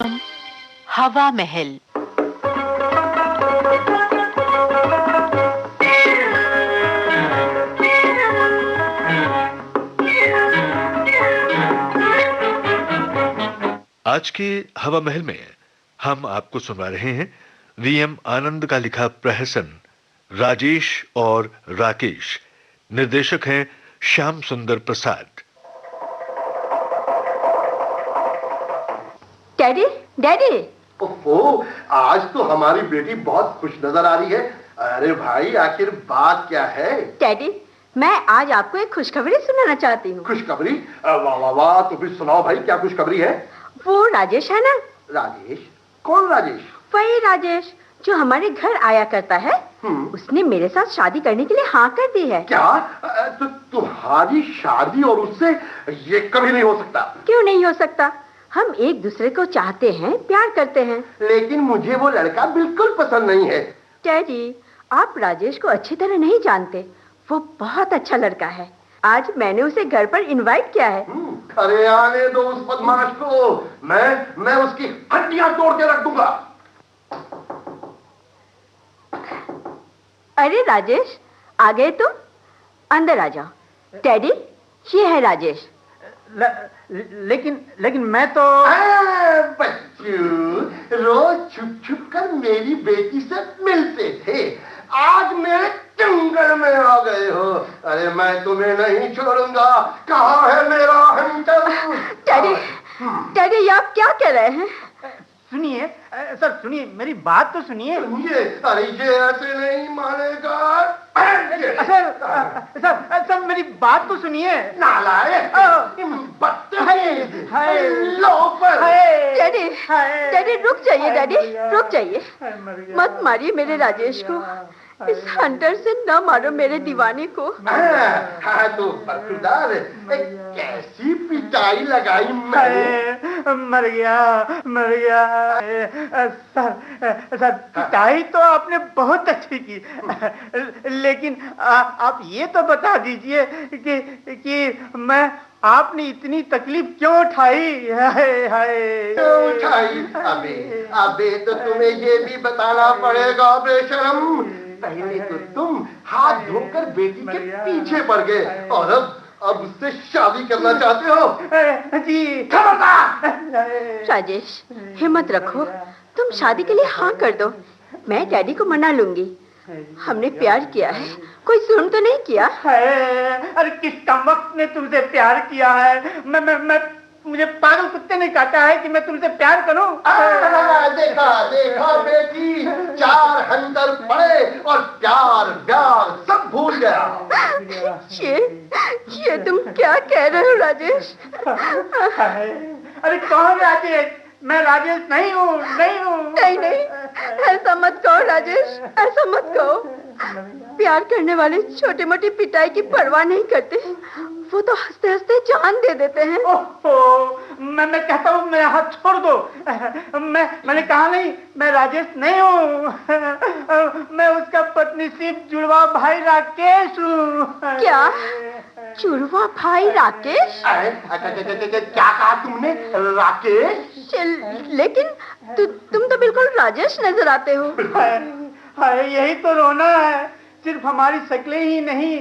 हवा महल। आज के हवा महल में हम आपको सुना रहे हैं वीएम आनंद का लिखा प्रहसन राजेश और राकेश। निर्देशक हैं श्याम सुंदर प्रसाद। Daddy, daddy. ओहो, आज तो हमारी बेटी बहुत खुश नजर आ रही है। अरे भाई, आखिर बात क्या है? डैडी, मैं आज आपको एक खुशखबरी सुनाना चाहती हूँ। खुशखबरी? वाह वाह वाह, तो फिर सुनाओ भाई, क्या खुशखबरी है? वो राजेश है ना? राजेश? कौन राजेश? वही राजेश जो हमारे घर आया करता है। उसने मेरे साथ शादी करने के लिए हाँ कर दी है। क्या? तो तुम्हारी शादी और उससे? ये कभी नहीं हो सकता। क्यों नहीं हो सकता? हम एक दूसरे को चाहते हैं, प्यार करते हैं। लेकिन मुझे वो लड़का बिल्कुल पसंद नहीं है। डैडी, आप राजेश को अच्छी तरह नहीं जानते। वो बहुत अच्छा लड़का है। आज मैंने उसे घर पर इनवाइट किया है। अरे आने दो उस बदमाश को। मैं उसकी हड्डियां तोड़ के रख दूंगा। अरे राजेश, आ गए तुम? अंदर आ जाओ। डैडी, ये है राजेश। लेकिन मैं तो बच्चू, रोज छुप छुप कर मेरी बेटी से मिलते थे, आज मेरे जंगल में आ गए हो। अरे मैं तुम्हें नहीं छोड़ूंगा। कहाँ है मेरा हंटर? डैडी, डैडी, ये आप क्या कह रहे हैं? सुनिए सर, सुनिए, मेरी बात तो सुनिए। अरे ये ऐसे नहीं मानेगा। सर, मेरी बात तो सुनिए। नालायक, बदतमीज, लोफर। डैडी, डैडी रुक जाइए। डैडी रुक जाइए, मत मारिए मेरे राजेश को। इस हंटर से न मारो मेरे दीवाने को। हाँ तो बरखुरदार, कैसी पिटाई लगाई मैंने। मर गया। सर, पिटाई तो आपने बहुत अच्छी की। लेकिन आप ये तो बता दीजिए कि मैं आपने इतनी तकलीफ क्यों उठाई? क्यों उठाई? अबे तो तुम्हें ये भी बताना पड़ेगा बेशरम। पहले तो तुम हाथ धोकर बेटी के पीछे पड़ गए और अब उससे शादी करना चाहते हो? जी। खबरदार! राजेश, हिम्मत रखो। तुम शादी के लिए हाँ कर दो। मैं डैडी को मना लूंगी। हमने प्यार किया है, कोई जुर्म तो नहीं किया है। अरे किस कमबख्त ने तुमसे प्यार किया है? मुझे पागल कुत्ते ने काटा है कि मैं तुमसे प्यार करूं? देखा बेटी, 4 हंटर पड़े और प्यार सब भूल गया। ये तुम क्या कह रहे हो राजेश? अरे कौन राजेश? मैं राजेश नहीं हूँ। नहीं, ऐसा मत कहो राजेश, ऐसा मत कहो। प्यार करने वाले छोटे मोटी पिटाई की परवाह नहीं करते। वो तो हंसते हंसते जान दे देते हैं। ओहो, मैं कहता हूँ मेरा हाथ छोड़ दो। मैंने कहा नहीं, मैं राजेश नहीं हूँ। मैं उसका पत्नीसीब जुड़वा भाई राकेश हूँ। क्या? जुड़वा भाई राकेश? क्या कहा तुमने? राकेश? लेकिन तुम तो बिल्कुल राजेश नजर आते हो। यही तो रोना है। सिर्फ हमारी शक्लें ही नहीं,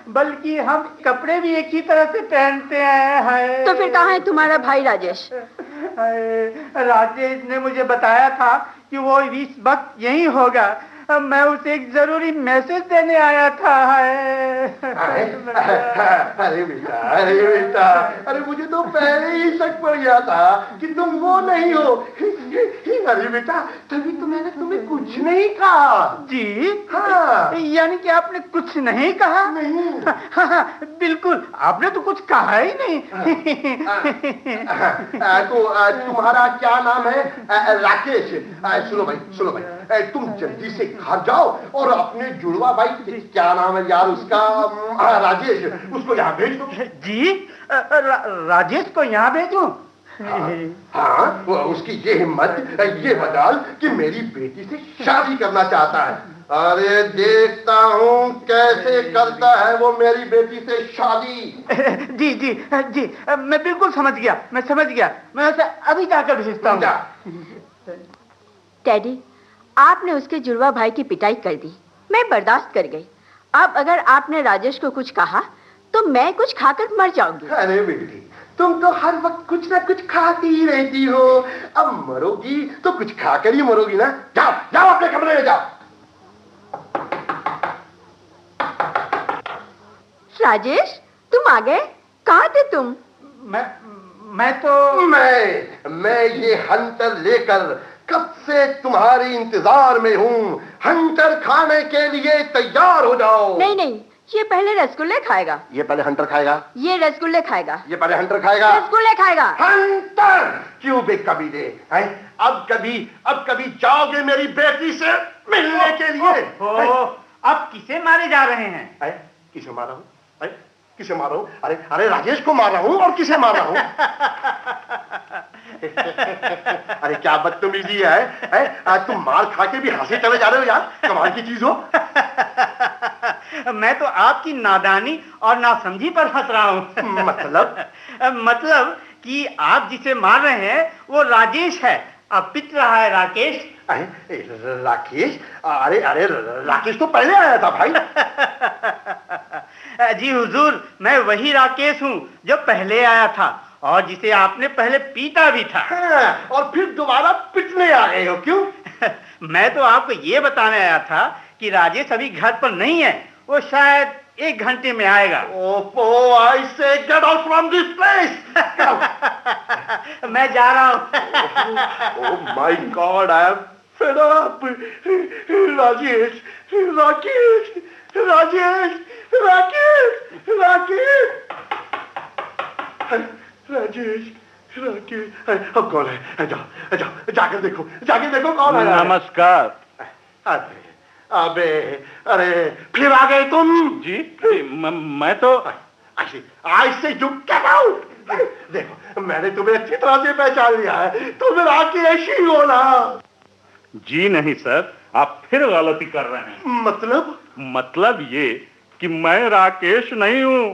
बल्कि हम कपड़े भी एक ही तरह से पहनते हैं। तो फिर कहाँ है तुम्हारा भाई राजेश? राजेश ने मुझे बताया था कि वो इस वक्त यही होगा। मैं उसे एक जरूरी मैसेज देने आया था। अरे बेटा, अरे मुझे तो पहले ही शक पड़ गया था कि तुम वो नहीं हो। अरे बेटा, तभी तो मैंने तुम्हें कुछ नहीं कहा। जी हाँ। यानी कि आपने कुछ नहीं कहा? नहीं। हाँ, बिल्कुल, आपने तो कुछ कहा ही नहीं। तो तुम्हारा क्या नाम है? राकेश। सुनो भाई, तुम जल्दी से घर जाओ और अपने जुड़वा भाई, क्या नाम है यार उसका? राजेश, उसको यहाँ भेज दो। जी, राजेश को यहाँ भेजूं? हाँ, उसकी ये हिम्मत, ये बदाल कि मेरी बेटी से शादी करना चाहता है। अरे देखता हूँ कैसे करता है वो मेरी बेटी से शादी। जी जी जी, मैं बिल्कुल समझ गया, मैं समझ गया। मैं उसे अभी जाकर भेजता हूँ। डैडी, आपने उसके जुड़वा भाई की पिटाई कर दी, मैं बर्दाश्त कर गई। अब अगर आपने राजेश को कुछ कहा तो मैं कुछ खाकर मर जाऊंगी। अरे बेटी, तुम तो हर वक्त कुछ ना कुछ खाती ही रहती हो। अब मरोगी तो कुछ खाकर ही मरोगी ना। जाओ जाओ अपने कमरे में जाओ। राजेश, तुम आ गए? कहाँ थे तुम? मैं ये हंटर लेकर कब से तुम्हारी इंतजार में हूँ। हंटर खाने के लिए तैयार हो जाओ। नहीं नहीं, ये पहले रसगुल्ले खाएगा। ये पहले हंटर खाएगा। ये रसगुल्ले खाएगा। ये पहले हंटर खाएगा। रसगुल्ले खाएगा। हंटर क्यों बेकबीले हैं? अब कभी जाओगे मेरी बेटी से मिलने के लिए? अब किसे मारे जा रहे हैं? किसे मारा हूँ? किसे मारा हूँ? अरे राजेश को मारा हूँ। और किसे मारा हूँ? अरे क्या बदतमीजी है? आज तुम मार खा के भी हंसे चले जा रहे हो यार, कमाल की चीज हो। मैं तो आपकी नादानी और नासमझी पर हंस रहा हूँ। मतलब कि आप जिसे मार रहे हैं वो राजेश है, अब पिट रहा है राकेश। राकेश? अरे राकेश तो पहले आया था भाई। जी हुजूर, मैं वही राकेश हूँ जो पहले आया था और जिसे आपने पहले पीटा भी था। और फिर दोबारा पिटने आ गए हो, क्यों? मैं तो आपको ये बताने आया था कि राजेश अभी घर पर नहीं है, वो शायद 1 घंटे में आएगा। I say get out from this place. मैं जा रहा हूँ। Oh my God, I am fed up. Rajesh, अब कौन है? जाओ जाकर देखो कौन है। नमस्कार। अरे फिर आ गए तुम? जी मैं तो ऐसे यू गेट आउट। देखो मैंने तुम्हें अच्छी तरह से पहचान लिया है, तुम राकेश ही हो ना? जी नहीं सर, आप फिर गलती कर रहे हैं। मतलब ये कि मैं राकेश नहीं हूँ।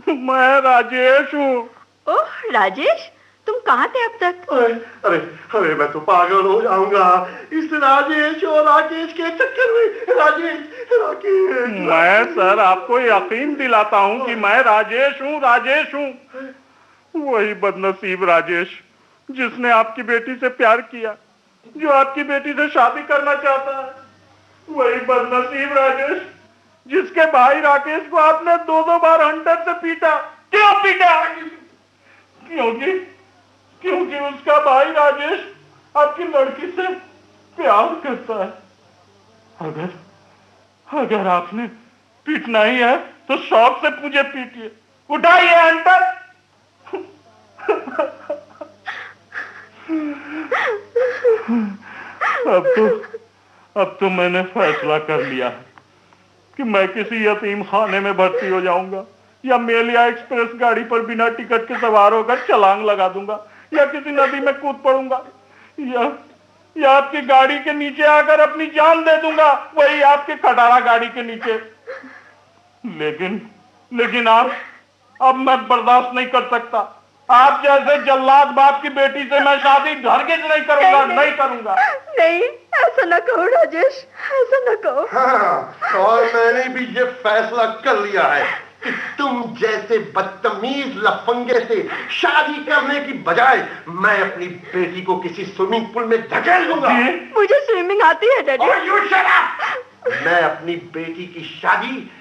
मैं राजेश हूँ। ओह राजेश, तुम कहाँ थे अब तक? अरे मैं तो पागल हो जाऊंगा इस राजेश और राकेश के चक्कर में। राकेश मैं सर आपको यकीन दिलाता हूँ कि मैं राजेश हूँ। वही बदनसीब राजेश जिसने आपकी बेटी से प्यार किया, जो आपकी बेटी से शादी करना चाहता है। वही बदनसीब राजेश जिसके भाई राकेश को आपने 2-2 बार हंटर से पीटा। क्यों पीटा? क्योंकि उसका भाई राजेश आपकी लड़की से प्यार करता है। अगर आपने पीटना ही है तो शौक से मुझे पीटिए। उठाइए हंटर। अब तो मैंने फैसला कर लिया है कि मैं किसी यतीम खाने में भर्ती हो जाऊंगा, या मेलिया एक्सप्रेस गाड़ी पर बिना टिकट के सवार होकर छलांग लगा दूंगा, या किसी नदी में कूद पड़ूंगा, या आपकी गाड़ी के नीचे आकर अपनी जान दे दूंगा, वही आपके खटारा गाड़ी के नीचे। लेकिन अब मैं बर्दाश्त नहीं कर सकता। आप जैसे जल्लाद बाप की बेटी से मैं शादी हरगिज नहीं करूंगा। नहीं करूंगा। नहीं, ऐसा न कहो राजेश, ऐसा न कहो। हाँ, और मैंने भी ये फैसला कर लिया है कि तुम जैसे बदतमीज लफंगे से शादी करने की बजाय मैं अपनी बेटी को किसी स्विमिंग पूल में धकेल दूंगा। मुझे स्विमिंग आती है डैडी। और you shut up! मैं अपनी बेटी की शादी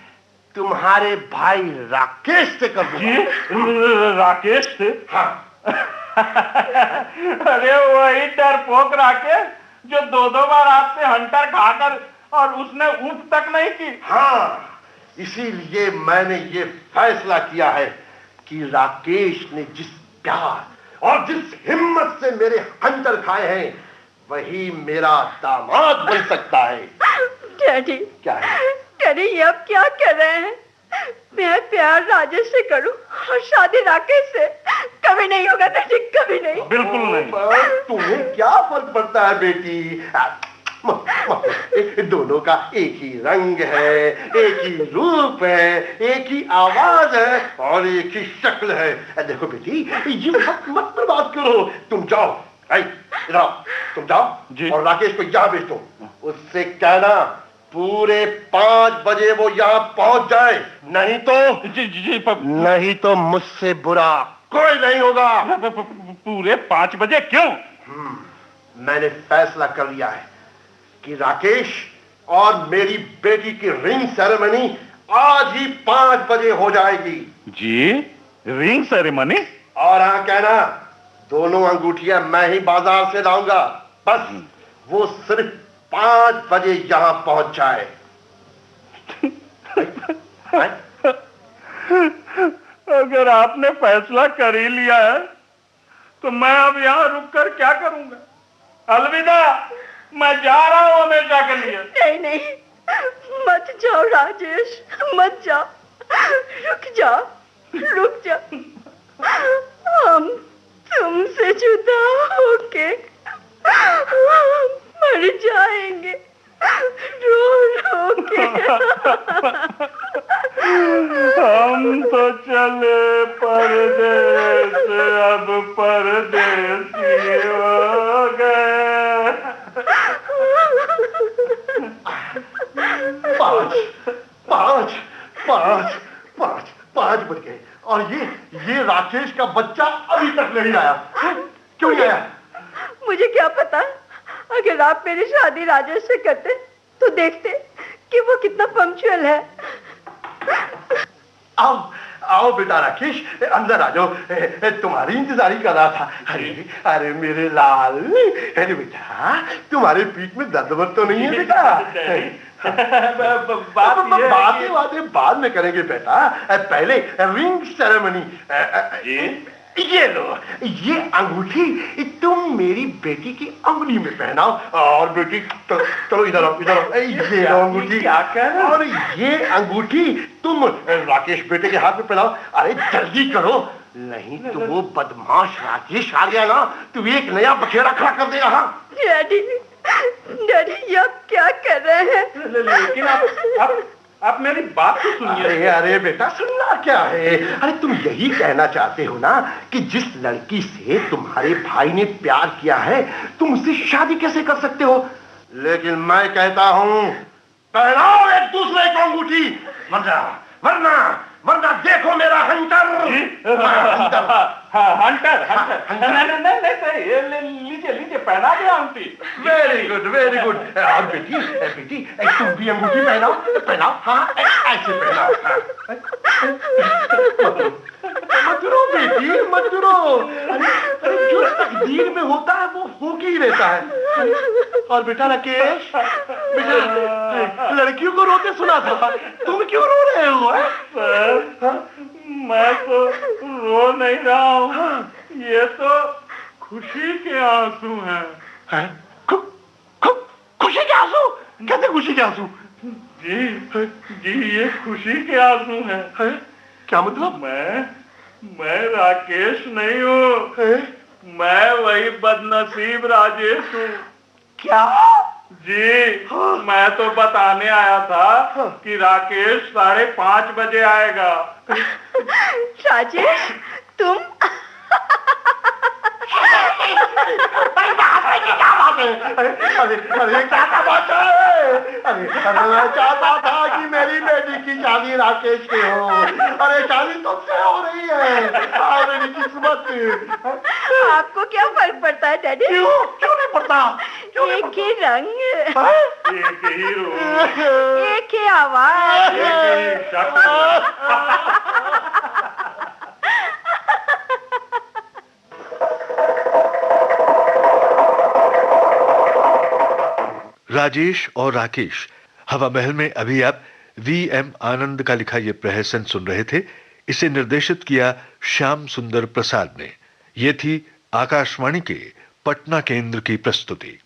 तुम्हारे भाई राकेश से कर दूंगा। राकेश से? हाँ। अरे वही डरपोक राकेश जो 2-2 बार आपसे हंटर खाकर और उसने ऊँट तक नहीं की। हाँ, इसीलिए मैंने ये फैसला किया है कि राकेश ने जिस प्यार और जिस हिम्मत से मेरे हंटर खाए हैं, वही मेरा दामाद बन सकता है। डैडी, क्या है? डैडी, ये अब क्या कर रहे हैं? मैं प्यार राजेश से करूं और शादी राकेश से? कभी नहीं होगा डैडी, कभी नहीं। बिल्कुल नहीं। तुम्हें क्या फर्क पड़ता है बेटी? दोनों का एक ही रंग है, एक ही रूप है, एक ही आवाज है और एक ही शक्ल है। देखो बेटी, ये मत बर्बाद करो। तुम जाओ, इधर आओ, तुम जाओ और राकेश को यहाँ भेज दो। उससे कहना पूरे 5 बजे वो यहाँ पहुंच जाए, नहीं तो नहीं तो मुझसे बुरा कोई नहीं होगा। पूरे 5 बजे क्यों? मैंने फैसला कर लिया है कि राकेश और मेरी बेटी की रिंग सेरेमनी आज ही 5 बजे हो जाएगी। जी, रिंग सेरेमनी? और हाँ कहना, दोनों अंगूठियां मैं ही बाजार से लाऊंगा। बस वो सिर्फ 5 बजे यहां पहुंच जाए। अगर आपने फैसला कर ही लिया है तो मैं अब यहाँ रुककर क्या करूंगा? अलविदा, मैं जा रहा हूँ हमेशा के लिए। नहीं नहीं, मत जाओ राजेश, मत जाओ, रुक जाओ। हम तुमसे जुदा होके मर जाएंगे, रो के। हम तो चले परदेस, अब परदेसी हो गए। 5 बज गए और ये राकेश का बच्चा अभी तक नहीं आया। क्यों नहीं आया? मुझे क्या पता, अगर आप मेरी शादी राजेश से करते तो देखते कि वो कितना पंक्चुअल है। आओ बेटा राकेश, अंदर आ जाओ, तुम्हारी इंतजारी कर रहा था। अरे मेरे लाल, अरे बेटा तुम्हारे पीठ में दर्द तो नहीं है बेटा? बातें बाद में करेंगे बेटा, पहले रिंग सेरेमनी। ये लो, ये अंगूठी तुम मेरी बेटी की अंगुली में पहनाओ। और बेटी चलो इधर आओ, ये लो अंगूठी। क्या कर रहे हो? और ये अंगूठी तुम राकेश बेटे के हाथ में पहनाओ। अरे जल्दी करो, नहीं तो वो बदमाश राकेश आ गया ना तो एक नया बखेड़ा खड़ा कर देगा। हाँ डैडी, ये आप क्या कर रहे हैं? लेकिन आप मेरी बात तो सुनिए। अरे बेटा, सुनना क्या है? अरे तुम यही कहना चाहते हो ना कि जिस लड़की से तुम्हारे भाई ने प्यार किया है तुम उससे शादी कैसे कर सकते हो? लेकिन मैं कहता हूं, पहनाओ एक दूसरे को अंगूठी, वरना देखो मेरा हंटर। हंटर। नहीं, लीजिए पहना दिया आंटी। Very good. और बेटी तुम भी अंगूठी पहनाओ। हाँ ऐसे पहनाओ। मत रो। अरे जो तकदीर में होता है वो होके ही रहता है। और बेटा राकेश, लड़कियों को रोते सुना था, तुम क्यों रो रहे हो? सर, मैं तो रो नहीं रहा हूँ, ये तो खुशी के आंसू हैं। खुशी के आंसू? कैसे खुशी के आंसू? जी, ये खुशी के आंसू हैं। क्या मतलब? मैं राकेश नहीं हूँ, मैं वही बदनसीब राजेश हूँ। क्या? जी, मैं तो बताने आया था कि राकेश 5:30 बजे आएगा। राजेश, तुम? अरे क्या बात है? अरे मैं चाहता था कि मेरी बेटी की शादी राकेश से हो। अरे शादी तुमसे हो रही है। मेरी किस्मत। आपको क्या फर्क पड़ता है डैडी? क्यों नहीं पड़ता? एक ही रंग, एक ही रूप, एक ही आवाज, एक ही शक्ल। राजेश और राकेश हवा महल में अभी आप वी.एम. आनंद का लिखा ये प्रहसन सुन रहे थे। इसे निर्देशित किया श्याम सुंदर प्रसाद ने। यह थी आकाशवाणी के पटना केंद्र की प्रस्तुति।